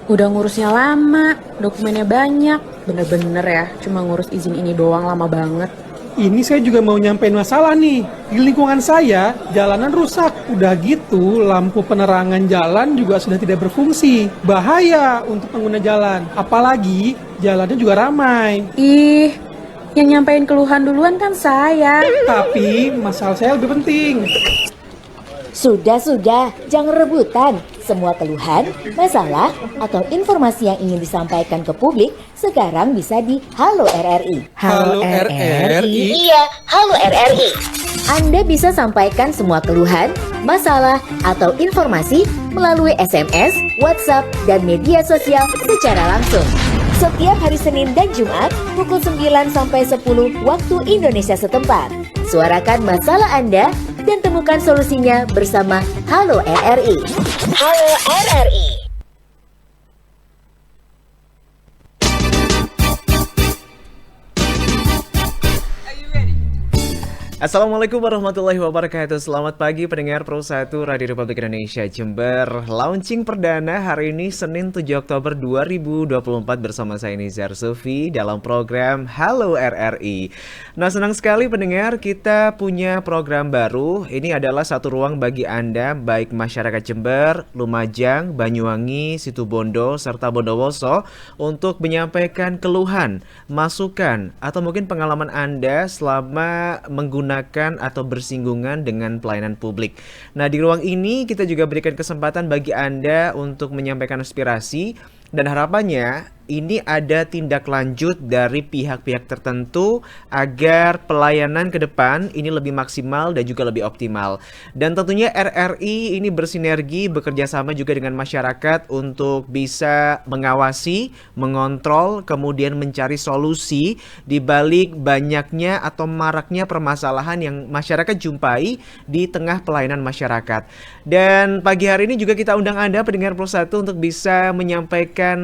Udah ngurusnya lama, dokumennya banyak. Bener-bener ya, cuma ngurus izin ini doang lama banget. Ini saya juga mau nyampein masalah nih. Di lingkungan saya, jalanan rusak. Udah gitu, lampu penerangan jalan juga sudah tidak berfungsi. Bahaya untuk pengguna jalan. Apalagi, jalannya juga ramai. Ih, yang nyampein keluhan duluan kan saya. Tapi, masalah saya lebih penting. Sudah, jangan rebutan. Semua keluhan, masalah, atau informasi yang ingin disampaikan ke publik sekarang bisa di Halo RRI. Halo RRI. Iya, Halo RRI. Anda bisa sampaikan semua keluhan, masalah, atau informasi melalui SMS, WhatsApp, dan media sosial secara langsung. Setiap hari Senin dan Jumat pukul 9 sampai 10 waktu Indonesia setempat. Suarakan masalah Anda dan temukan solusinya bersama Halo RRI. Halo RRI. Assalamualaikum warahmatullahi wabarakatuh. Selamat pagi pendengar Pro 1 Radio Republik Indonesia Jember. Launching perdana hari ini Senin 7 Oktober 2024 bersama saya Nizar Sufi dalam program Halo RRI. Nah, senang sekali pendengar, kita punya program baru. Ini adalah satu ruang bagi Anda baik masyarakat Jember, Lumajang, Banyuwangi, Situbondo serta Bondowoso untuk menyampaikan keluhan, masukan atau mungkin pengalaman Anda selama menggunakan atau bersinggungan dengan pelayanan publik. Nah, di ruang ini kita juga berikan kesempatan bagi Anda untuk menyampaikan aspirasi dan harapannya ini ada tindak lanjut dari pihak-pihak tertentu agar pelayanan ke depan ini lebih maksimal dan juga lebih optimal. Dan tentunya RRI ini bersinergi bekerja sama juga dengan masyarakat untuk bisa mengawasi, mengontrol, kemudian mencari solusi di balik banyaknya atau maraknya permasalahan yang masyarakat jumpai di tengah pelayanan masyarakat. Dan pagi hari ini juga kita undang Anda pendengar Pro 1 untuk bisa menyampaikan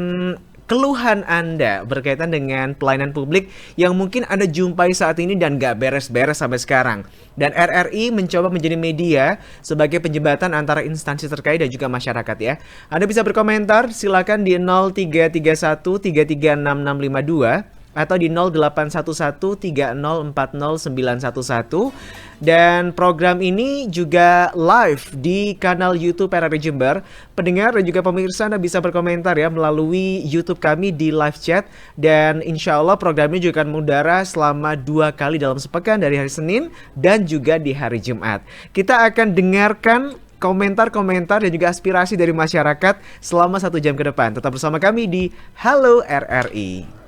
keluhan Anda berkaitan dengan pelayanan publik yang mungkin Anda jumpai saat ini dan gak beres-beres sampai sekarang. Dan RRI mencoba menjadi media sebagai penjembatan antara instansi terkait dan juga masyarakat ya. Anda bisa berkomentar, silakan di 0331 336652 atau di 081130409111. Dan program ini juga live di kanal YouTube RRI Jember. Pendengar dan juga pemirsa Anda bisa berkomentar ya melalui YouTube kami di live chat. Dan insya Allah program ini juga akan mengudara selama 2 kali dalam sepekan dari hari Senin dan juga di hari Jumat. Kita akan dengarkan komentar-komentar dan juga aspirasi dari masyarakat selama 1 jam ke depan. Tetap bersama kami di Halo RRI.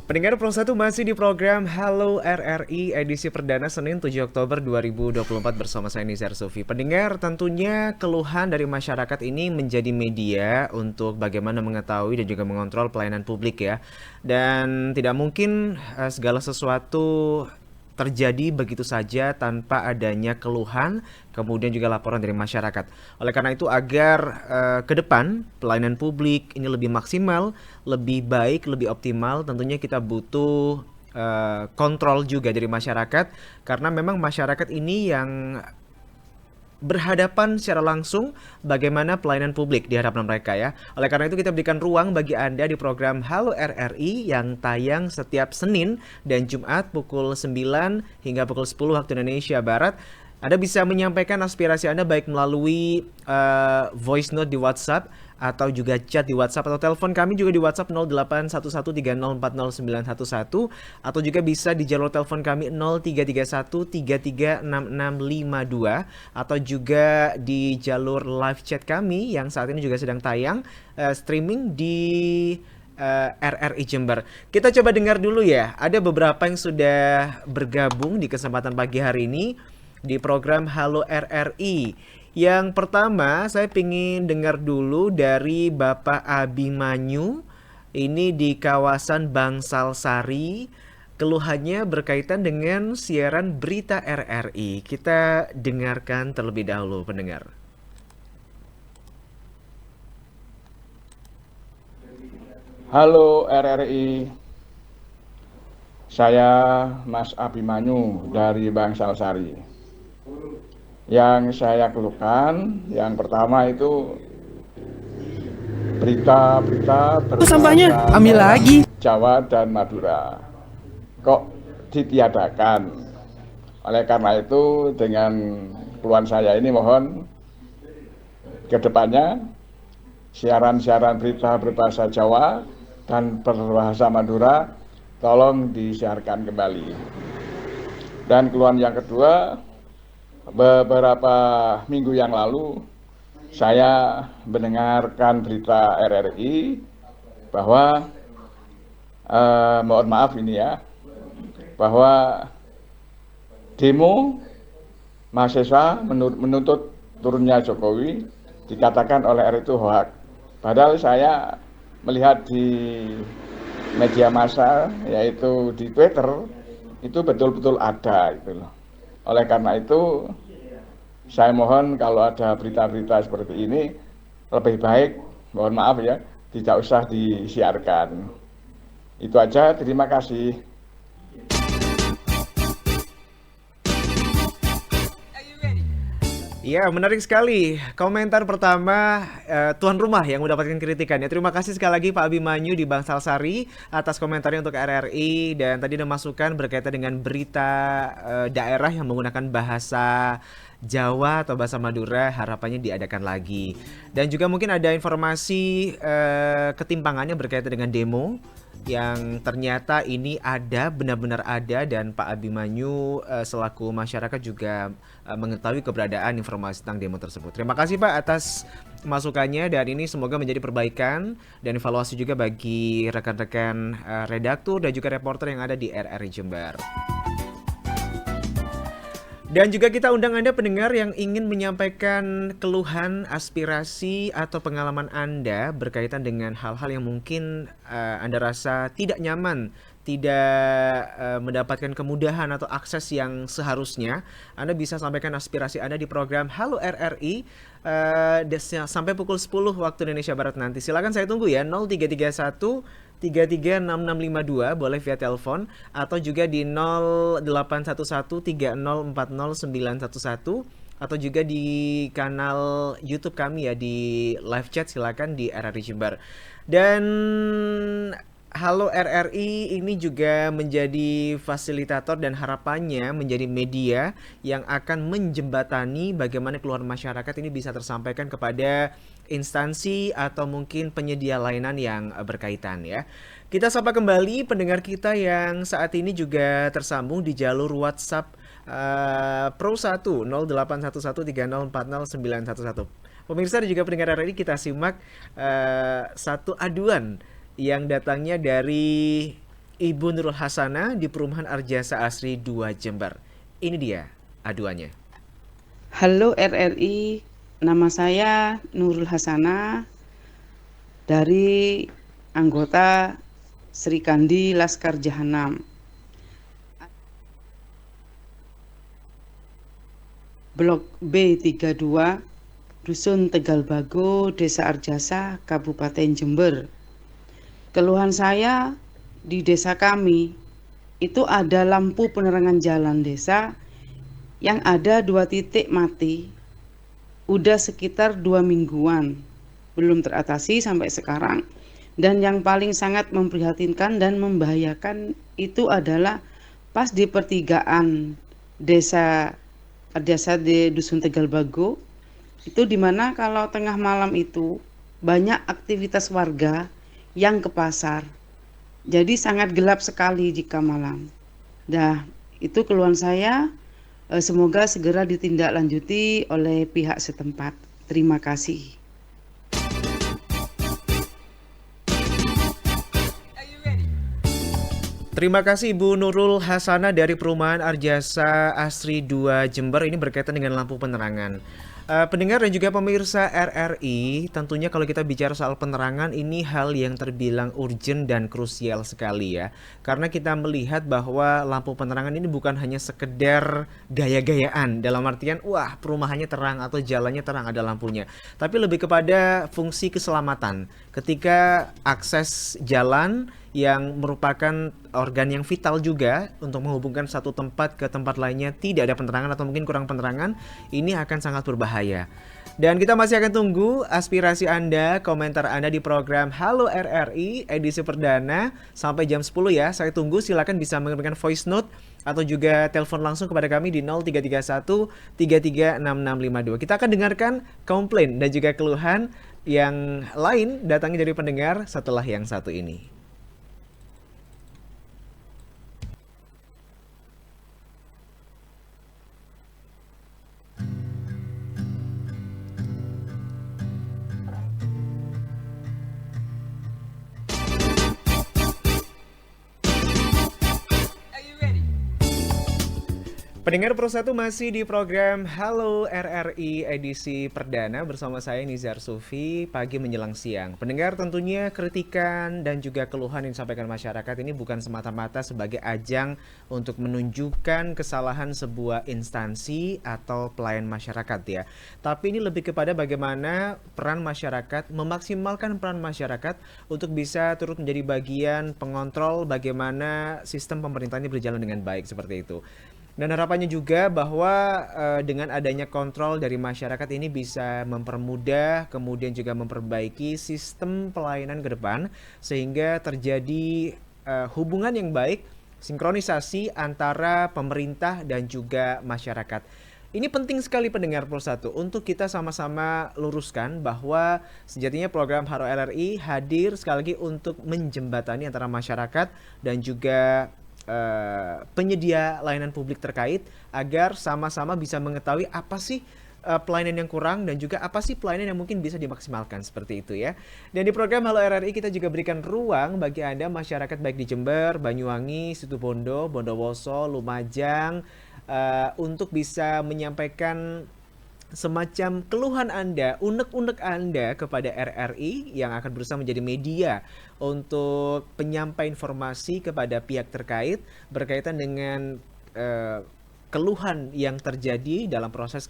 Pendengar Pro 1 masih di program Halo RRI edisi perdana Senin 7 Oktober 2024 bersama saya Nizar Sufi. Pendengar, tentunya keluhan dari masyarakat ini menjadi media untuk bagaimana mengetahui dan juga mengontrol pelayanan publik ya. Dan tidak mungkin segala sesuatu terjadi begitu saja tanpa adanya keluhan, kemudian juga laporan dari masyarakat. Oleh karena itu agar ke depan pelayanan publik ini lebih maksimal, lebih baik, lebih optimal, tentunya kita butuh kontrol juga dari masyarakat karena memang masyarakat ini yang berhadapan secara langsung bagaimana pelayanan publik di hadapan mereka ya. Oleh karena itu kita berikan ruang bagi Anda di program Halo RRI yang tayang setiap Senin dan Jumat pukul 9 hingga pukul 10 waktu Indonesia Barat. Anda bisa menyampaikan aspirasi Anda baik melalui voice note di WhatsApp atau juga chat di WhatsApp atau telepon kami juga di WhatsApp 081130409111 atau juga bisa di jalur telepon kami 0331336652 atau juga di jalur live chat kami yang saat ini juga sedang tayang streaming di RRI Jember. Kita coba dengar dulu ya, ada beberapa yang sudah bergabung di kesempatan pagi hari ini di program Halo RRI. Yang pertama, saya ingin dengar dulu dari Bapak Abimanyu. Ini di kawasan Bangsal Sari. Keluhannya berkaitan dengan siaran berita RRI. Kita dengarkan terlebih dahulu, pendengar. Halo RRI, saya Mas Abimanyu dari Bangsal Sari. Yang saya keluhkan, yang pertama itu berita-berita sampahnya berbahasa ambil lagi. Jawa dan Madura kok ditiadakan. Oleh karena itu, dengan keluhan saya ini mohon kedepannya siaran-siaran berita berbahasa Jawa dan berbahasa Madura tolong disiarkan kembali. Dan keluhan yang kedua, beberapa minggu yang lalu saya mendengarkan berita RRI bahwa mohon maaf ini ya, bahwa demo mahasiswa menuntut turunnya Jokowi dikatakan oleh RRI itu hoak. Padahal saya melihat di media massa, yaitu di Twitter, itu betul-betul ada gitu loh. Oleh karena itu, saya mohon kalau ada berita-berita seperti ini, lebih baik, mohon maaf ya, tidak usah disiarkan. Itu aja, terima kasih. Ya, menarik sekali. Komentar pertama tuan rumah yang mendapatkan kritikannya. Terima kasih sekali lagi Pak Abimanyu di Bangsal Sari atas komentarnya untuk RRI, dan tadi ada masukan berkaitan dengan berita daerah yang menggunakan bahasa Jawa atau bahasa Madura, harapannya diadakan lagi. Dan juga mungkin ada informasi ketimpangannya berkaitan dengan demo yang ternyata ini ada, benar-benar ada, dan Pak Abimanyu selaku masyarakat juga mengetahui keberadaan informasi tentang demo tersebut. Terima kasih Pak atas masukannya, dan ini semoga menjadi perbaikan dan evaluasi juga bagi rekan-rekan redaktur dan juga reporter yang ada di RRI Jember. Dan juga kita undang Anda pendengar yang ingin menyampaikan keluhan, aspirasi, atau pengalaman Anda berkaitan dengan hal-hal yang mungkin Anda rasa tidak nyaman, tidak mendapatkan kemudahan atau akses yang seharusnya. Anda bisa sampaikan aspirasi Anda di program Halo RRI sampai pukul 10 waktu Indonesia Barat nanti. Silakan saya tunggu ya, 0331 336652 boleh via telepon atau juga di 081130409111 atau juga di kanal YouTube kami ya, di live chat silakan di RRI Jember. Dan Halo RRI ini juga menjadi fasilitator dan harapannya menjadi media yang akan menjembatani bagaimana keluhan masyarakat ini bisa tersampaikan kepada instansi atau mungkin penyedia layanan yang berkaitan ya. Kita sapa kembali pendengar kita yang saat ini juga tersambung di jalur WhatsApp Pro 1 081130409111. Pemirsa dan juga pendengar RRI, kita simak satu aduan yang datangnya dari Ibu Nurul Hasana di Perumahan Arjasa Asri 2 Jember. Ini dia aduannya. Halo RRI, nama saya Nurul Hasana dari anggota Sri Kandi Laskar Jahanam. Blok B32, Dusun Tegal Bago, Desa Arjasa, Kabupaten Jember. Keluhan saya di desa kami itu ada lampu penerangan jalan desa yang ada 2 titik mati. Udah sekitar 2 mingguan, belum teratasi sampai sekarang. Dan yang paling sangat memprihatinkan dan membahayakan itu adalah pas di pertigaan desa Arjasa di Dusun Tegal Bago, itu dimana kalau tengah malam itu banyak aktivitas warga yang ke pasar. Jadi sangat gelap sekali jika malam. Nah, itu keluhan saya. Semoga segera ditindaklanjuti oleh pihak setempat. Terima kasih. Terima kasih Ibu Nurul Hasana dari Perumahan Arjasa Asri 2 Jember. Ini berkaitan dengan lampu penerangan. Pendengar dan juga pemirsa RRI, tentunya kalau kita bicara soal penerangan ini hal yang terbilang urgent dan krusial sekali ya. Karena kita melihat bahwa lampu penerangan ini bukan hanya sekedar gaya-gayaan, dalam artian wah perumahannya terang atau jalannya terang ada lampunya, tapi lebih kepada fungsi keselamatan. Ketika akses jalan yang merupakan organ yang vital juga untuk menghubungkan satu tempat ke tempat lainnya, tidak ada penerangan atau mungkin kurang penerangan, ini akan sangat berbahaya. Dan kita masih akan tunggu aspirasi Anda, komentar Anda di program Halo RRI edisi perdana sampai jam 10 ya. Saya tunggu, silakan bisa mengirimkan voice note atau juga telepon langsung kepada kami di 0331 336652. Kita akan dengarkan komplain dan juga keluhan yang lain datangnya dari pendengar setelah yang satu ini. Pendengar Pro 1 masih di program Halo RRI edisi perdana bersama saya Nizar Sufi pagi menjelang siang. Pendengar, tentunya kritikan dan juga keluhan yang disampaikan masyarakat ini bukan semata-mata sebagai ajang untuk menunjukkan kesalahan sebuah instansi atau pelayan masyarakat ya. Tapi ini lebih kepada bagaimana peran masyarakat, memaksimalkan peran masyarakat untuk bisa turut menjadi bagian pengontrol bagaimana sistem pemerintahan ini berjalan dengan baik seperti itu. Dan harapannya juga bahwa dengan adanya kontrol dari masyarakat ini bisa mempermudah, kemudian juga memperbaiki sistem pelayanan ke depan, sehingga terjadi hubungan yang baik, sinkronisasi antara pemerintah dan juga masyarakat. Ini penting sekali pendengar Pro 1 untuk kita sama-sama luruskan bahwa sejatinya program Halo RRI hadir sekali lagi untuk menjembatani antara masyarakat dan juga penyedia layanan publik terkait agar sama-sama bisa mengetahui apa sih pelayanan yang kurang dan juga apa sih pelayanan yang mungkin bisa dimaksimalkan seperti itu ya. Dan di program Halo RRI kita juga berikan ruang bagi Anda masyarakat baik di Jember, Banyuwangi, Situbondo, Bondowoso, Lumajang untuk bisa menyampaikan semacam keluhan Anda, unek-unek Anda kepada RRI yang akan berusaha menjadi media untuk penyampai informasi kepada pihak terkait berkaitan dengan keluhan yang terjadi dalam proses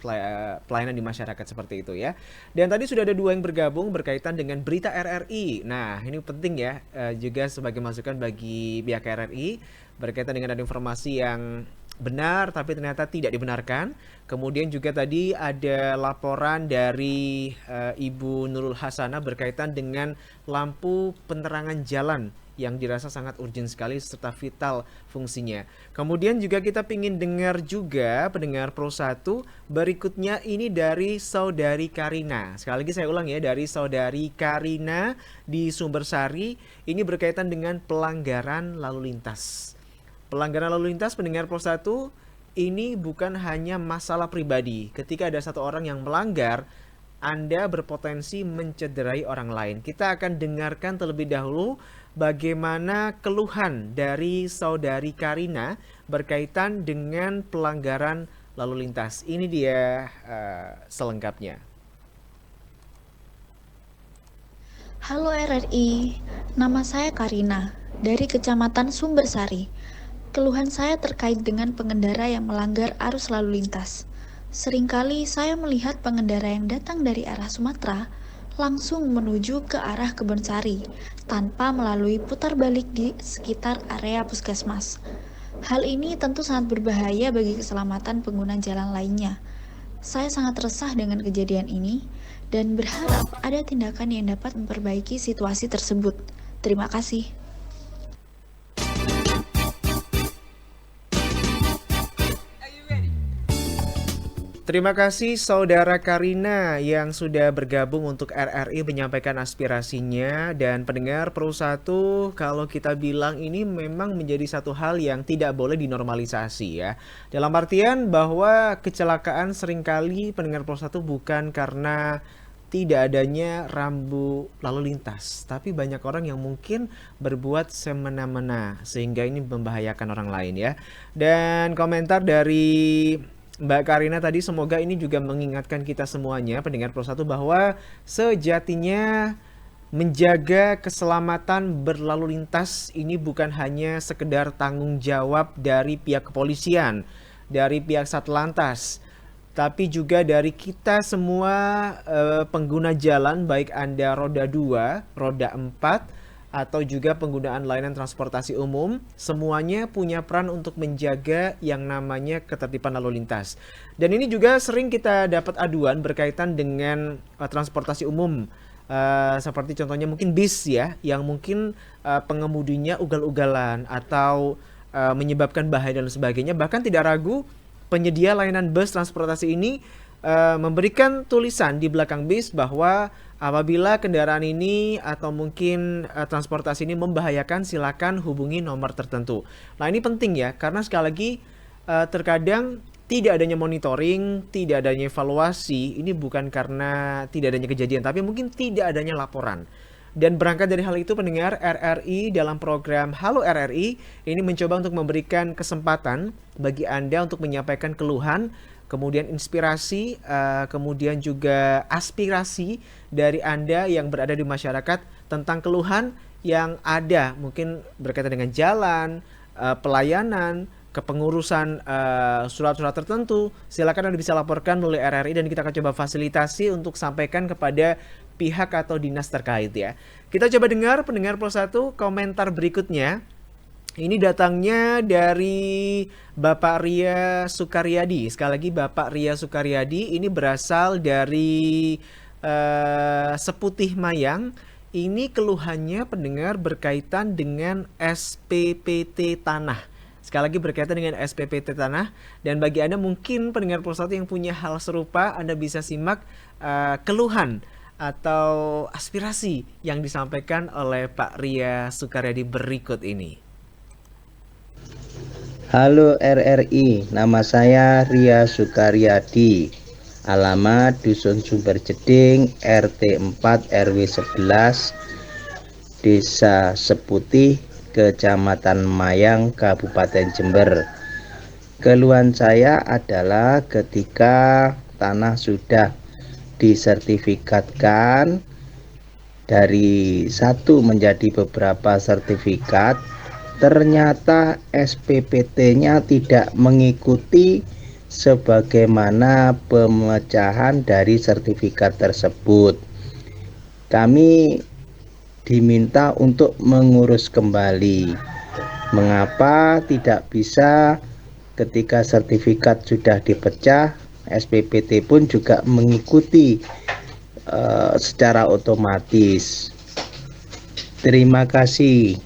pelayanan di masyarakat seperti itu ya. Dan tadi sudah ada dua yang bergabung berkaitan dengan berita RRI. Nah, ini penting ya juga sebagai masukan bagi pihak RRI berkaitan dengan ada informasi yang benar tapi ternyata tidak dibenarkan. Kemudian juga tadi ada laporan dari Ibu Nurul Hasanah berkaitan dengan lampu penerangan jalan yang dirasa sangat urgent sekali serta vital fungsinya. Kemudian juga kita ingin dengar juga pendengar Pro 1 berikutnya ini dari Saudari Karina. Sekali lagi saya ulang ya, dari Saudari Karina di Sumbersari. Ini berkaitan dengan pelanggaran lalu lintas. Pelanggaran lalu lintas pendengar Pro 1 ini bukan hanya masalah pribadi. Ketika ada satu orang yang melanggar, Anda berpotensi mencederai orang lain. Kita akan dengarkan terlebih dahulu bagaimana keluhan dari Saudari Karina berkaitan dengan pelanggaran lalu lintas. Ini dia selengkapnya. Halo RRI, nama saya Karina dari Kecamatan Sumbersari. Keluhan saya terkait dengan pengendara yang melanggar arus lalu lintas. Seringkali saya melihat pengendara yang datang dari arah Sumatera langsung menuju ke arah Kebonsari tanpa melalui putar balik di sekitar area puskesmas. Hal ini tentu sangat berbahaya bagi keselamatan pengguna jalan lainnya. Saya sangat resah dengan kejadian ini dan berharap ada tindakan yang dapat memperbaiki situasi tersebut. Terima kasih. Terima kasih Saudara Karina yang sudah bergabung untuk RRI menyampaikan aspirasinya. Dan pendengar Pro 1, kalau kita bilang ini memang menjadi satu hal yang tidak boleh dinormalisasi ya. Dalam artian bahwa kecelakaan seringkali pendengar Pro 1 bukan karena tidak adanya rambu lalu lintas, tapi banyak orang yang mungkin berbuat semena-mena sehingga ini membahayakan orang lain ya. Dan komentar dari Mbak Karina tadi semoga ini juga mengingatkan kita semuanya pendengar Pro 1 bahwa sejatinya menjaga keselamatan berlalu lintas ini bukan hanya sekedar tanggung jawab dari pihak kepolisian, dari pihak Satlantas, tapi juga dari kita semua pengguna jalan, baik Anda roda 2, roda 4, atau juga penggunaan layanan transportasi umum, semuanya punya peran untuk menjaga yang namanya ketertiban lalu lintas. Dan ini juga sering kita dapat aduan berkaitan dengan transportasi umum. Seperti contohnya mungkin bis ya, yang mungkin pengemudinya ugal-ugalan atau menyebabkan bahaya dan sebagainya. Bahkan tidak ragu penyedia layanan bus transportasi ini memberikan tulisan di belakang bis bahwa apabila kendaraan ini atau mungkin transportasi ini membahayakan, silakan hubungi nomor tertentu. Nah ini penting ya, karena sekali lagi terkadang tidak adanya monitoring, tidak adanya evaluasi, ini bukan karena tidak adanya kejadian, tapi mungkin tidak adanya laporan. Dan berangkat dari hal itu, pendengar RRI dalam program Halo RRI ini mencoba untuk memberikan kesempatan bagi Anda untuk menyampaikan keluhan, kemudian inspirasi, kemudian juga aspirasi dari Anda yang berada di masyarakat tentang keluhan yang ada, mungkin berkaitan dengan jalan, pelayanan, kepengurusan surat-surat tertentu. Silakan Anda bisa laporkan melalui RRI dan kita akan coba fasilitasi untuk sampaikan kepada pihak atau dinas terkait ya. Kita coba dengar pendengar Pro 1 komentar berikutnya. Ini datangnya dari Bapak Ria Sukaryadi. Sekali lagi Bapak Ria Sukaryadi ini berasal dari Seputih Mayang. Ini keluhannya pendengar berkaitan dengan SPPT tanah. Sekali lagi berkaitan dengan SPPT tanah. Dan bagi Anda mungkin pendengar Pro 1 yang punya hal serupa, Anda bisa simak keluhan atau aspirasi yang disampaikan oleh Pak Ria Sukaryadi berikut ini. Halo RRI, nama saya Ria Sukaryadi. Alamat Dusun Sumber Jeding, RT 4 RW 11, Desa Seputih, Kecamatan Mayang, Kabupaten Jember. Keluhan saya adalah ketika tanah sudah disertifikatkan dari satu menjadi beberapa sertifikat, ternyata SPPT-nya tidak mengikuti sebagaimana pemecahan dari sertifikat tersebut. Kami diminta untuk mengurus kembali. Mengapa tidak bisa ketika sertifikat sudah dipecah, SPPT pun juga mengikuti secara otomatis. Terima kasih.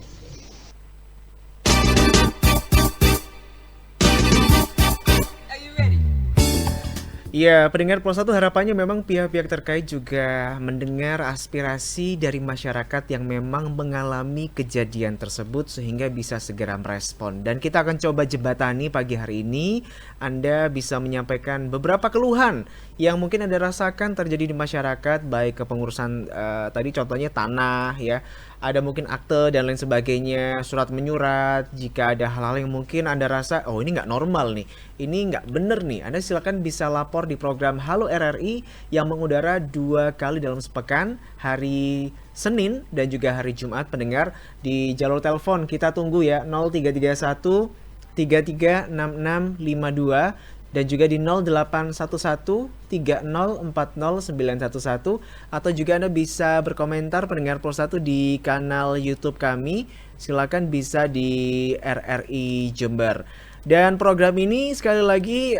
Ya, pendengar Pro 1 harapannya memang pihak-pihak terkait juga mendengar aspirasi dari masyarakat yang memang mengalami kejadian tersebut sehingga bisa segera merespon. Dan kita akan coba jembatani pagi hari ini. Anda bisa menyampaikan beberapa keluhan yang mungkin Anda rasakan terjadi di masyarakat, baik kepengurusan tadi contohnya tanah ya, ada mungkin akte dan lain sebagainya, surat menyurat. Jika ada hal-hal yang mungkin Anda rasa, oh ini nggak normal nih, ini nggak bener nih, Anda silakan bisa lapor di program Halo RRI yang mengudara 2 kali dalam sepekan, hari Senin dan juga hari Jumat pendengar. Di jalur telepon kita tunggu ya, 0331 336652 dan juga di 0811 3040911 atau juga Anda bisa berkomentar pendengar Pro 1 di kanal YouTube kami. Silakan bisa di RRI Jember. Dan program ini sekali lagi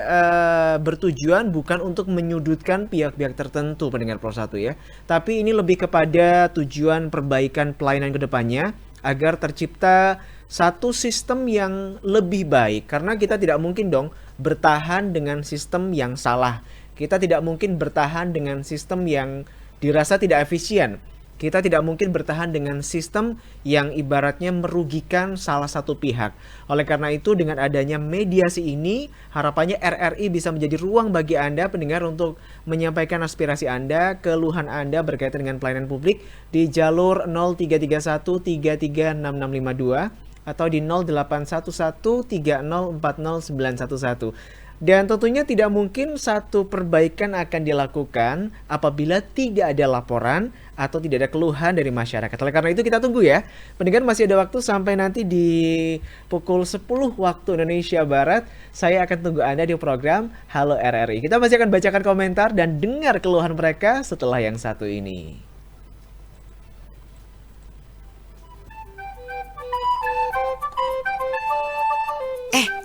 bertujuan bukan untuk menyudutkan pihak-pihak tertentu pendengar Pro 1 ya. Tapi ini lebih kepada tujuan perbaikan pelayanan ke depannya agar tercipta satu sistem yang lebih baik. Karena kita tidak mungkin dong bertahan dengan sistem yang salah. Kita tidak mungkin bertahan dengan sistem yang dirasa tidak efisien. Kita tidak mungkin bertahan dengan sistem yang ibaratnya merugikan salah satu pihak. Oleh karena itu, dengan adanya mediasi ini, harapannya RRI bisa menjadi ruang bagi Anda pendengar untuk menyampaikan aspirasi Anda, keluhan Anda berkaitan dengan pelayanan publik di jalur 0331 336652 atau di 0811 3040911. Dan tentunya tidak mungkin satu perbaikan akan dilakukan apabila tidak ada laporan atau tidak ada keluhan dari masyarakat. Oleh karena itu kita tunggu ya. Pendengar masih ada waktu sampai nanti di pukul 10 waktu Indonesia Barat. Saya akan tunggu Anda di program Halo RRI. Kita masih akan bacakan komentar dan dengar keluhan mereka setelah yang satu ini.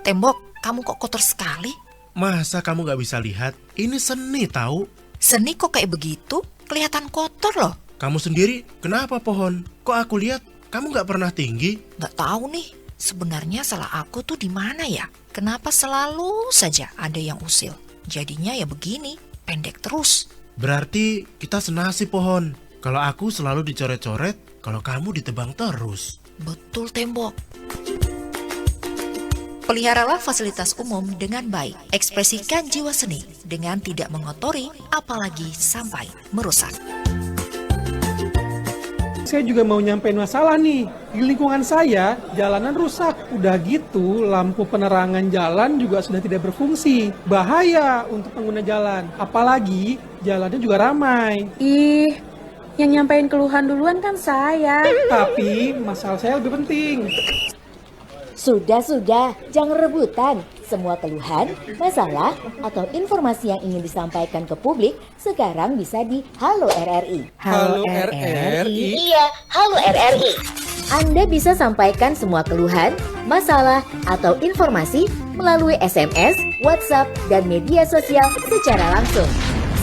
Tembok, kamu kok kotor sekali? Masa kamu gak bisa lihat? Ini seni tahu. Seni kok kayak begitu? Kelihatan kotor loh. Kamu sendiri kenapa pohon? Kok aku lihat kamu gak pernah tinggi? Nggak tahu nih, sebenarnya salah aku tuh di mana ya? Kenapa selalu saja ada yang usil? Jadinya ya begini, pendek terus. Berarti kita senasib pohon. Kalau aku selalu dicoret-coret, kalau kamu ditebang terus. Betul, Tembok. Peliharalah fasilitas umum dengan baik. Ekspresikan jiwa seni dengan tidak mengotori, apalagi sampai merusak. Saya juga mau nyampein masalah nih. Di lingkungan saya, jalanan rusak. Udah gitu, lampu penerangan jalan juga sudah tidak berfungsi. Bahaya untuk pengguna jalan. Apalagi, jalannya juga ramai. Ih, yang nyampein keluhan duluan kan saya. Tapi, masalah saya lebih penting. Sudah, jangan rebutan. Semua keluhan, masalah, atau informasi yang ingin disampaikan ke publik sekarang bisa di Halo RRI. Halo RRI? Iya, Halo RRI. Anda bisa sampaikan semua keluhan, masalah, atau informasi melalui SMS, WhatsApp, dan media sosial secara langsung.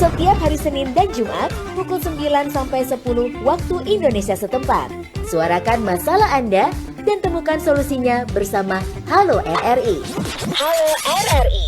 Setiap hari Senin dan Jumat pukul 9 sampai 10 waktu Indonesia setempat. Suarakan masalah Anda dan temukan solusinya bersama Halo RRI. Halo RRI.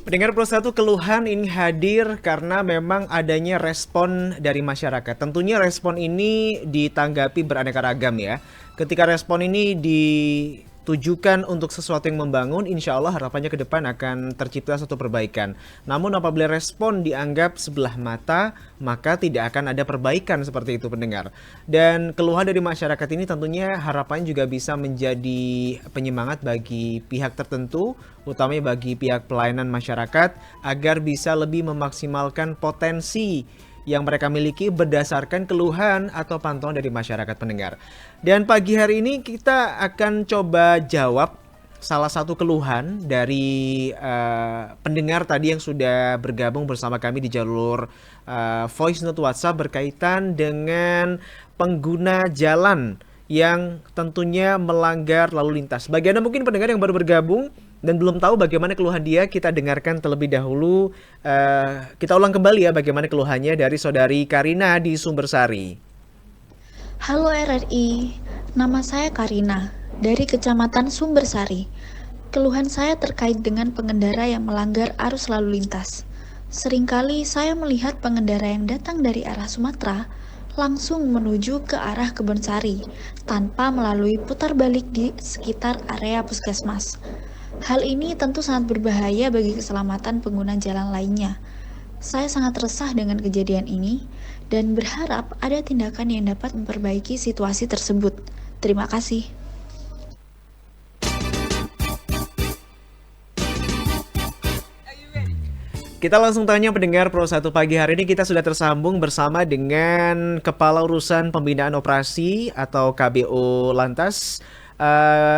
Pendengar Pro 1, keluhan ini hadir karena memang adanya respon dari masyarakat. Tentunya respon ini ditanggapi beraneka ragam ya. Ketika respon ini ditujukan untuk sesuatu yang membangun, insya Allah harapannya ke depan akan tercipta suatu perbaikan. Namun apabila respon dianggap sebelah mata, maka tidak akan ada perbaikan seperti itu pendengar. Dan keluhan dari masyarakat ini tentunya harapannya juga bisa menjadi penyemangat bagi pihak tertentu, utamanya bagi pihak pelayanan masyarakat, agar bisa lebih memaksimalkan potensi yang mereka miliki berdasarkan keluhan atau pantauan dari masyarakat pendengar. Dan pagi hari ini kita akan coba jawab salah satu keluhan dari pendengar tadi yang sudah bergabung bersama kami di jalur voice note WhatsApp berkaitan dengan pengguna jalan yang tentunya melanggar lalu lintas. Bagi Anda mungkin pendengar yang baru bergabung dan belum tahu bagaimana keluhan dia, kita dengarkan terlebih dahulu. Kita ulang kembali ya bagaimana keluhannya dari saudari Karina di Sumbersari. Halo RRI, nama saya Karina dari Kecamatan Sumbersari. Keluhan saya terkait dengan pengendara yang melanggar arus lalu lintas. Seringkali saya melihat pengendara yang datang dari arah Sumatera langsung menuju ke arah Kebonsari tanpa melalui putar balik di sekitar area puskesmas. Hal ini tentu sangat berbahaya bagi keselamatan pengguna jalan lainnya. Saya sangat resah dengan kejadian ini dan berharap ada tindakan yang dapat memperbaiki situasi tersebut. Terima kasih. Kita langsung tanya pendengar Pro 1 pagi hari ini. Kita sudah tersambung bersama dengan Kepala Urusan Pembinaan Operasi atau KBO Lantas,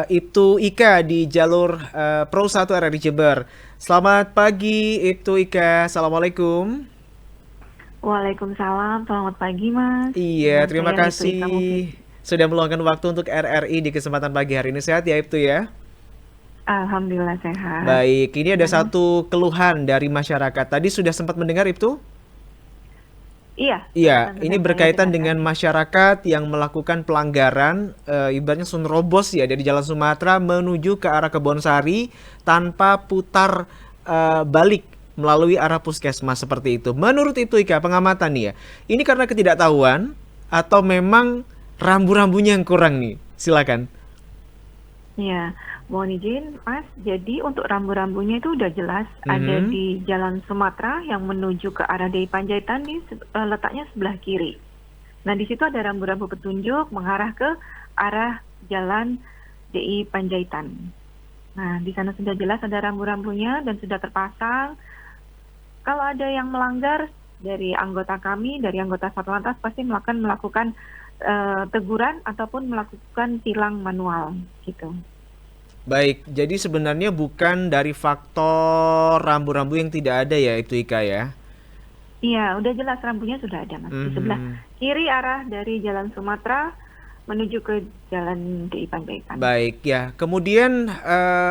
Ibtu Ika di jalur Pro 1 RRI Jember. Selamat pagi Ibtu Ika, Assalamualaikum. Waalaikumsalam, selamat pagi Mas. Iya, terima kasih sudah meluangkan waktu untuk RRI di kesempatan pagi hari ini. Sehat ya Ibtu ya? Alhamdulillah sehat. Baik, ini ada satu keluhan dari masyarakat. Tadi sudah sempat mendengar Ibtu? Iya. Iya, ini berkaitan dengan masyarakat yang melakukan pelanggaran, ibaratnya sunrobos ya, dari Jalan Sumatera menuju ke arah Kebonsari tanpa putar balik melalui arah puskesmas seperti itu. Menurut Ibtu Ika, pengamatan nih ya, ini karena ketidaktahuan atau memang rambu-rambunya yang kurang nih? Silakan. Iya, mohon izin Mas, jadi untuk rambu-rambunya itu udah jelas ada di Jalan Sumatera yang menuju ke arah DI Panjaitan, di letaknya sebelah kiri. Nah di situ ada rambu-rambu petunjuk mengarah ke arah Jalan DI Panjaitan. Nah di sana sudah jelas ada rambu-rambunya dan sudah terpasang. Kalau ada yang melanggar dari anggota kami, dari anggota Satlantas pasti melakukan teguran ataupun melakukan tilang manual gitu. Baik, jadi sebenarnya bukan dari faktor rambu-rambu yang tidak ada ya Ibtu Ika ya? Iya, udah jelas rambunya sudah ada Mas. Di sebelah kiri arah dari Jalan Sumatera menuju ke Jalan DI Panjaitan. Baik ya. Kemudian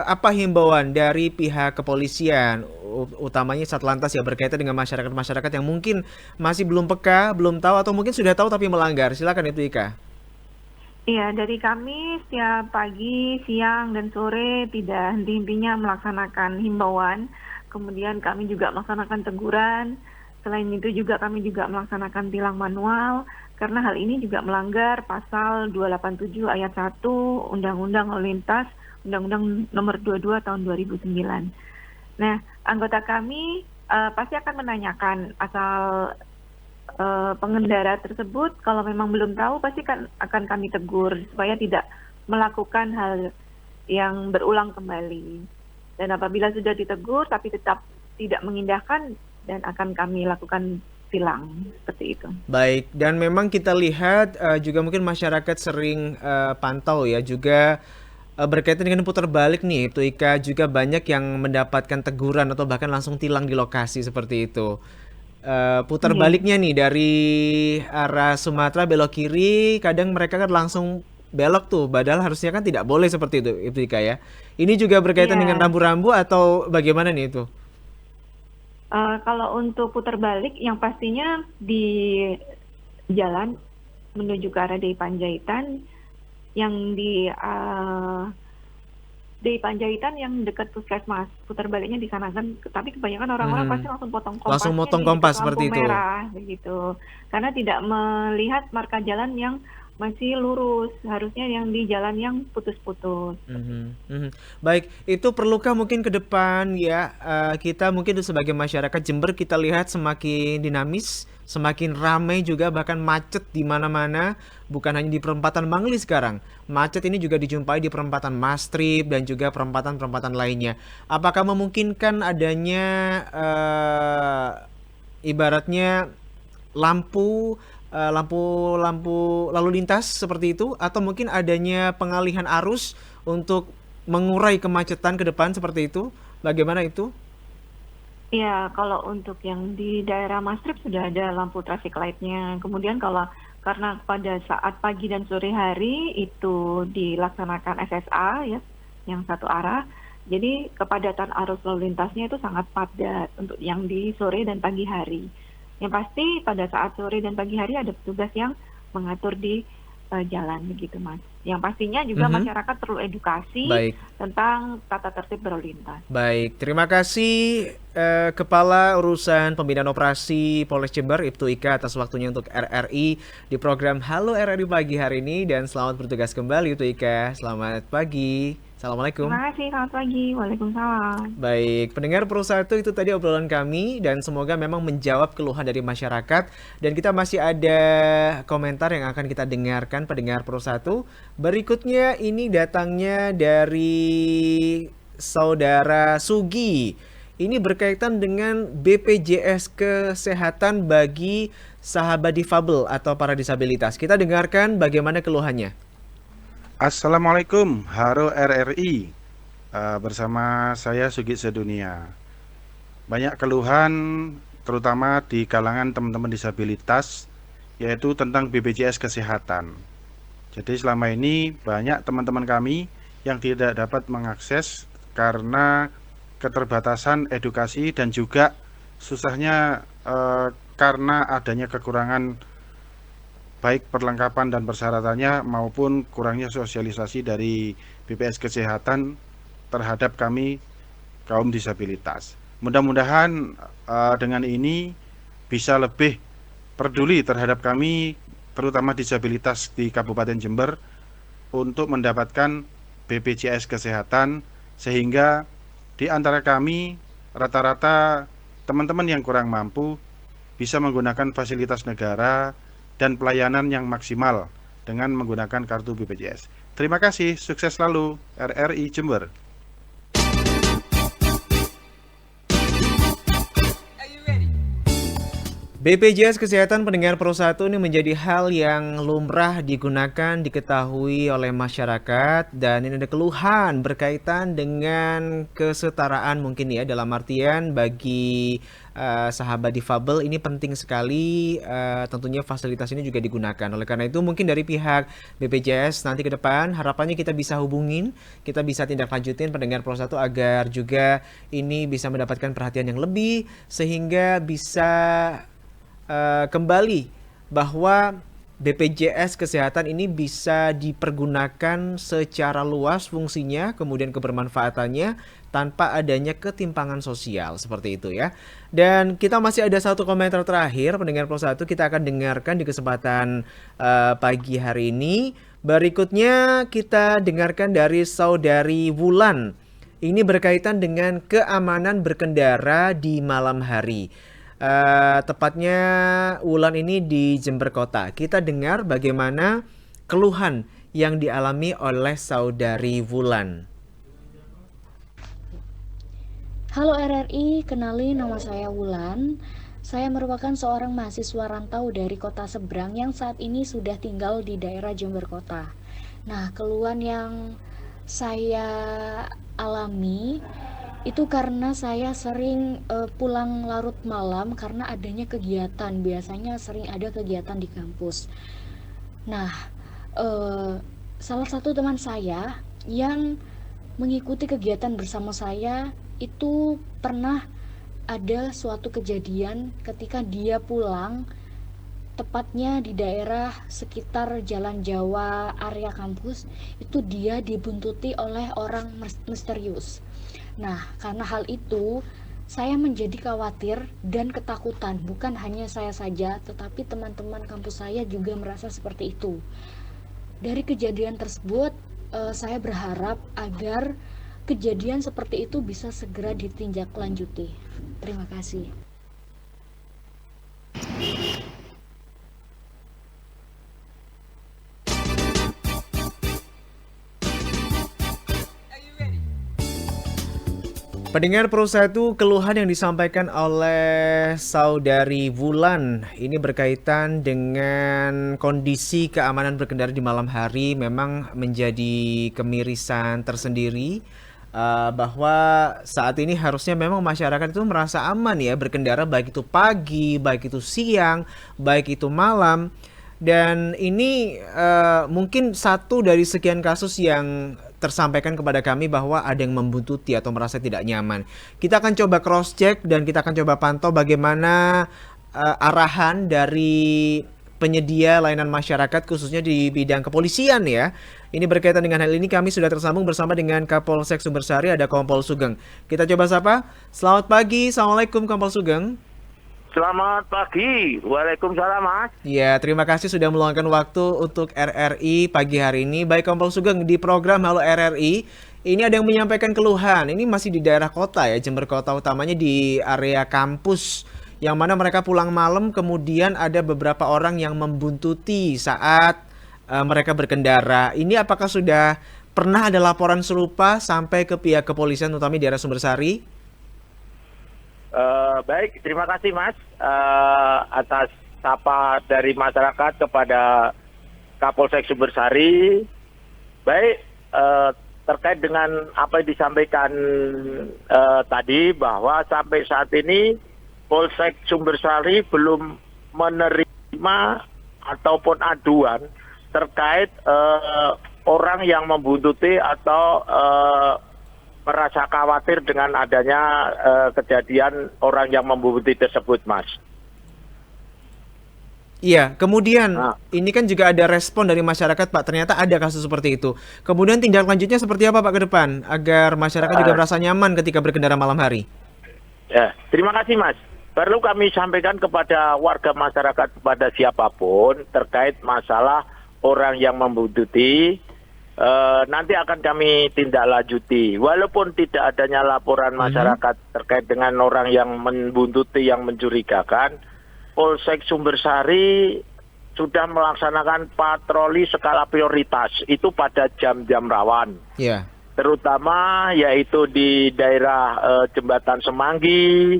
apa himbauan dari pihak kepolisian, utamanya Satlantas ya berkaitan dengan masyarakat-masyarakat yang mungkin masih belum peka, belum tahu atau mungkin sudah tahu tapi melanggar. Silakan itu Ika. Iya, dari kami setiap pagi, siang, dan sore tidak henti-hentinya melaksanakan himbauan. Kemudian kami juga melaksanakan teguran. Selain itu juga kami juga melaksanakan tilang manual. Karena hal ini juga melanggar pasal 287 ayat 1 Undang-Undang Lalu Lintas, Undang-Undang Nomor 22 tahun 2009. Nah, anggota kami pasti akan menanyakan asal pengendara tersebut, kalau memang belum tahu pasti akan kami tegur supaya tidak melakukan hal yang berulang kembali. Dan apabila sudah ditegur tapi tetap tidak mengindahkan, dan akan kami lakukan tilang seperti itu. Baik, dan memang kita lihat juga mungkin masyarakat sering pantau ya juga berkaitan dengan putar balik nih, itu Ika, juga banyak yang mendapatkan teguran atau bahkan langsung tilang di lokasi seperti itu. Putar baliknya nih dari arah Sumatera belok kiri, kadang mereka kan langsung belok tuh, padahal harusnya kan tidak boleh seperti itu Ika ya. Ini juga berkaitan dengan rambu-rambu atau bagaimana nih itu? Kalau untuk putar balik, yang pastinya di jalan menuju ke arah DI Panjaitan, yang di Panjaitan yang dekat puskesmas, putar baliknya di sana kan, tapi kebanyakan orang-orang pasti langsung potong kompas. Langsung potong kompas seperti itu. Merah, begitu. Karena tidak melihat marka jalan yang masih lurus, harusnya yang di jalan yang putus-putus. Baik, itu perlukah mungkin ke depan ya kita mungkin sebagai masyarakat Jember kita lihat semakin dinamis, semakin ramai juga bahkan macet di mana-mana, bukan hanya di perempatan Mangli sekarang. Macet ini juga dijumpai di perempatan Mastrip dan juga perempatan-perempatan lainnya. Apakah memungkinkan adanya ibaratnya lampu lalu lintas seperti itu, atau mungkin adanya pengalihan arus untuk mengurai kemacetan ke depan seperti itu? Bagaimana itu? Ya, kalau untuk yang di daerah Mastrip sudah ada lampu traffic light-nya. Kemudian karena pada saat pagi dan sore hari itu dilaksanakan SSA ya, yang satu arah, jadi kepadatan arus lalu lintasnya itu sangat padat untuk yang di sore dan pagi hari. Yang pasti pada saat sore dan pagi hari ada petugas yang mengatur di jalan begitu Mas. Yang pastinya juga masyarakat perlu edukasi tentang tata tertib berlalu lintas. Baik, terima kasih Kepala Urusan Pembinaan Operasi Polres Jember Ibtu Ika atas waktunya untuk RRI di program Halo RRI pagi hari ini, dan selamat bertugas kembali Ibtu Ika. Selamat pagi. Assalamualaikum. Terima kasih, selamat pagi. Waalaikumsalam. Baik, pendengar Pro 1 itu tadi obrolan kami, dan semoga memang menjawab keluhan dari masyarakat. Dan kita masih ada komentar yang akan kita dengarkan pendengar Pro 1. Berikutnya ini datangnya dari Saudara Sugi. Ini berkaitan dengan BPJS Kesehatan bagi sahabat difabel atau para disabilitas. Kita dengarkan bagaimana keluhannya. Assalamualaikum, halo RRI, bersama saya Sugi Sedunia. Banyak keluhan terutama di kalangan teman-teman disabilitas, yaitu tentang BPJS Kesehatan. Jadi selama ini banyak teman-teman kami yang tidak dapat mengakses karena keterbatasan edukasi dan juga susahnya karena adanya kekurangan baik perlengkapan dan persyaratannya maupun kurangnya sosialisasi dari BPJS Kesehatan terhadap kami kaum disabilitas. Mudah-mudahan dengan ini bisa lebih peduli terhadap kami terutama disabilitas di Kabupaten Jember untuk mendapatkan BPJS Kesehatan, sehingga di antara kami rata-rata teman-teman yang kurang mampu bisa menggunakan fasilitas negara dan pelayanan yang maksimal dengan menggunakan kartu BPJS. Terima kasih, sukses selalu RRI Jember. BPJS Kesehatan pendengar Pro 1 ini menjadi hal yang lumrah digunakan, diketahui oleh masyarakat, dan ini ada keluhan berkaitan dengan kesetaraan mungkin ya, dalam artian bagi sahabat difabel ini penting sekali, tentunya fasilitas ini juga digunakan. Oleh karena itu mungkin dari pihak BPJS nanti ke depan harapannya kita bisa hubungin, kita bisa tindak lanjutin pendengar Pro 1 agar juga ini bisa mendapatkan perhatian yang lebih sehingga bisa kembali bahwa BPJS Kesehatan ini bisa dipergunakan secara luas fungsinya, kemudian kebermanfaatannya tanpa adanya ketimpangan sosial seperti itu ya. Dan kita masih ada satu komentar terakhir pendengar Pro 1 kita akan dengarkan di kesempatan pagi hari ini. Berikutnya kita dengarkan dari saudari Wulan. Ini berkaitan dengan keamanan berkendara di malam hari. Tepatnya Wulan ini di Jember Kota. Kita dengar bagaimana keluhan yang dialami oleh saudari Wulan. Halo RRI, kenalin nama saya Wulan. Saya merupakan seorang mahasiswa rantau dari kota seberang yang saat ini sudah tinggal di daerah Jember Kota. Nah, keluhan yang saya alami itu karena saya sering pulang larut malam karena adanya kegiatan. Biasanya sering ada kegiatan di kampus. Nah, salah satu teman saya yang mengikuti kegiatan bersama saya itu pernah ada suatu kejadian ketika dia pulang, tepatnya di daerah sekitar Jalan Jawa area kampus, itu dia dibuntuti oleh orang misterius. Nah, karena hal itu, saya menjadi khawatir dan ketakutan. Bukan hanya saya saja, tetapi teman-teman kampus saya juga merasa seperti itu. Dari kejadian tersebut, saya berharap agar kejadian seperti itu bisa segera ditindaklanjuti. Terima kasih. Pendengar Pro 1, keluhan yang disampaikan oleh saudari Wulan ini berkaitan dengan kondisi keamanan berkendara di malam hari memang menjadi kemirisan tersendiri, bahwa saat ini harusnya memang masyarakat itu merasa aman ya berkendara, baik itu pagi, baik itu siang, baik itu malam. Dan ini mungkin satu dari sekian kasus yang tersampaikan kepada kami bahwa ada yang membuntuti atau merasa tidak nyaman. Kita akan coba cross check dan kita akan coba pantau bagaimana arahan dari penyedia layanan masyarakat khususnya di bidang kepolisian ya. Ini berkaitan dengan hal ini kami sudah tersambung bersama dengan Kapolsek Sumbersari, ada Kompol Sugeng. Kita coba sapa. Selamat pagi, Assalamualaikum Kompol Sugeng. Selamat pagi, waalaikumsalam Mas. Ya, terima kasih sudah meluangkan waktu untuk RRI pagi hari ini. Baik Kompol Sugeng, di program Halo RRI, ini ada yang menyampaikan keluhan. Ini masih di daerah kota ya, Jember Kota, utamanya di area kampus. Yang mana mereka pulang malam, kemudian ada beberapa orang yang membuntuti saat mereka berkendara. Ini apakah sudah pernah ada laporan serupa sampai ke pihak kepolisian, terutama di daerah Sumbersari? Baik, terima kasih Mas atas sapa dari masyarakat kepada Kapolsek Sumbersari. Baik, terkait dengan apa yang disampaikan tadi bahwa sampai saat ini Polsek Sumbersari belum menerima ataupun aduan terkait orang yang membuntuti atau merasa khawatir dengan adanya kejadian orang yang membuntuti tersebut, Mas. Iya, kemudian ini kan juga ada respon dari masyarakat, Pak. Ternyata ada kasus seperti itu. Kemudian tindak lanjutnya seperti apa, Pak, ke depan agar masyarakat juga merasa nyaman ketika berkendara malam hari? Ya, terima kasih, Mas. Perlu kami sampaikan kepada warga masyarakat, kepada siapapun terkait masalah orang yang membuntuti. Nanti akan kami tindak lanjuti. Walaupun tidak adanya laporan masyarakat terkait dengan orang yang membuntuti, yang mencurigakan, Polsek Sumbersari sudah melaksanakan patroli skala prioritas itu pada jam-jam rawan. Yeah. Terutama yaitu di daerah Jembatan Semanggi,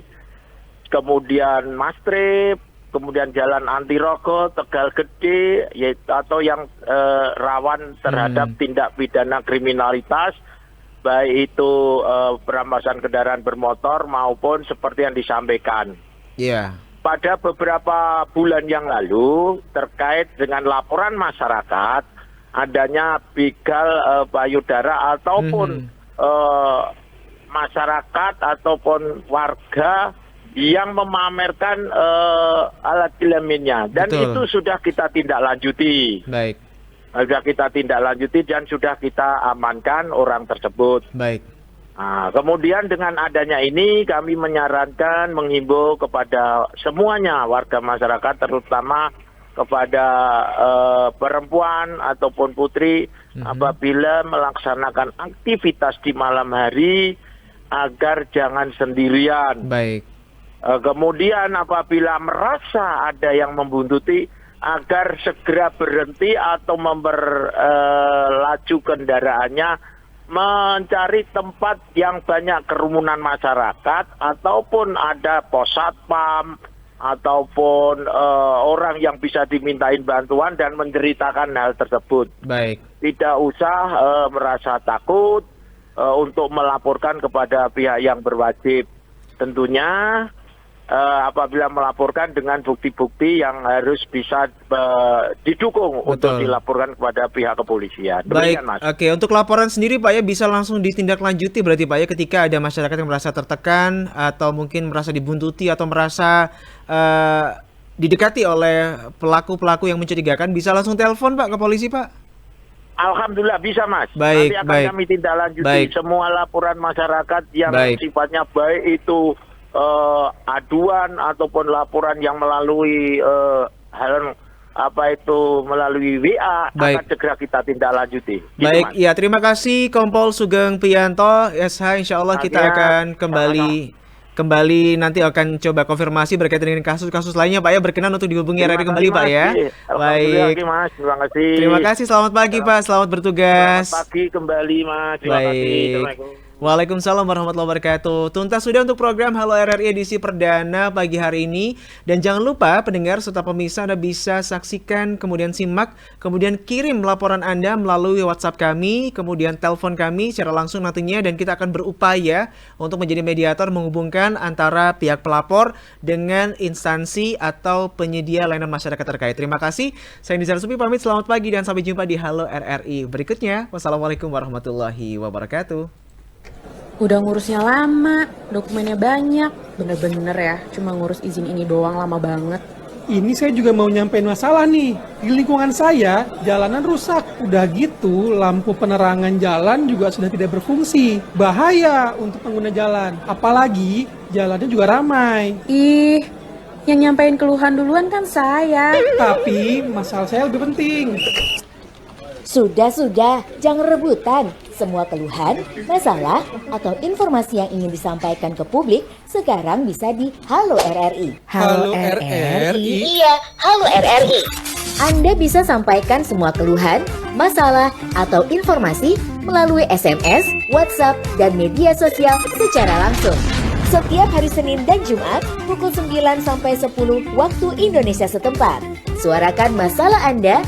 kemudian Mastrip, kemudian jalan Antirogo, Tegal Gede, atau yang rawan terhadap tindak pidana kriminalitas, baik itu perampasan kendaraan bermotor maupun seperti yang disampaikan. Iya. Pada beberapa bulan yang lalu terkait dengan laporan masyarakat adanya begal payudara ataupun masyarakat ataupun warga yang memamerkan alat kelaminnya, dan Betul. itu sudah kita tindak lanjuti. Baik. Sudah kita tindak lanjuti dan sudah kita amankan orang tersebut. Baik. Nah, kemudian dengan adanya ini kami menyarankan, menghimbau kepada semuanya warga masyarakat, terutama kepada perempuan ataupun putri, apabila melaksanakan aktivitas di malam hari agar jangan sendirian. Baik. Kemudian apabila merasa ada yang membuntuti, agar segera berhenti atau memperlaju kendaraannya, mencari tempat yang banyak kerumunan masyarakat, ataupun ada pos satpam, ataupun orang yang bisa dimintain bantuan dan menceritakan hal tersebut. Baik. Tidak usah merasa takut untuk melaporkan kepada pihak yang berwajib. Tentunya apabila melaporkan dengan bukti-bukti yang harus bisa didukung untuk dilaporkan kepada pihak kepolisian. Baik, Demikian, Mas. oke. Untuk laporan sendiri Pak ya bisa langsung ditindaklanjuti berarti Pak ya, ketika ada masyarakat yang merasa tertekan atau mungkin merasa dibuntuti atau merasa didekati oleh pelaku-pelaku yang mencurigakan, bisa langsung telepon Pak ke polisi Pak? Alhamdulillah bisa, Mas. Baik, Nanti akan baik. kami tindak lanjuti Baik. semua laporan masyarakat yang Baik. sifatnya baik itu aduan ataupun laporan yang melalui melalui WA, Baik. akan segera kita tindak lanjuti. Gitu, Baik, Mas. ya terima kasih Kompol Sugeng Priyanto, SH. Insya Allah kita Ya, akan kembali nanti akan coba konfirmasi berkaitan dengan kasus-kasus lainnya Pak ya, berkenan untuk dihubungi RRI kembali Pak ya. Alhamdulillah, Baik. Mas. Terima kasih. Terima kasih, selamat pagi Pak, selamat bertugas. Selamat pagi kembali, Mas. Terima kasih. Baik. Assalamualaikum. Waalaikumsalam warahmatullahi wabarakatuh. Tuntas sudah untuk program Halo RRI edisi perdana pagi hari ini. Dan jangan lupa pendengar serta pemirsa Anda bisa saksikan, kemudian simak, kemudian kirim laporan Anda melalui WhatsApp kami, kemudian telepon kami secara langsung nantinya, dan kita akan berupaya untuk menjadi mediator menghubungkan antara pihak pelapor dengan instansi atau penyedia layanan masyarakat terkait. Terima kasih. Saya Nizar Supi pamit, selamat pagi dan sampai jumpa di Halo RRI berikutnya. Wassalamualaikum warahmatullahi wabarakatuh. Udah ngurusnya lama, dokumennya banyak, bener-bener ya, cuma ngurus izin ini doang lama banget. Ini saya juga mau nyampein masalah nih. Di lingkungan saya, jalanan rusak. Udah gitu, lampu penerangan jalan juga sudah tidak berfungsi. Bahaya untuk pengguna jalan. Apalagi, jalannya juga ramai. Ih, yang nyampein keluhan duluan kan saya. Tapi, masalah saya lebih penting. Sudah, jangan rebutan. Semua keluhan, masalah, atau informasi yang ingin disampaikan ke publik sekarang bisa di Halo RRI. Halo RRI? Iya, Halo RRI. Anda bisa sampaikan semua keluhan, masalah, atau informasi melalui SMS, WhatsApp, dan media sosial secara langsung. Setiap hari Senin dan Jumat pukul 9 sampai 10 waktu Indonesia setempat. Suarakan masalah Anda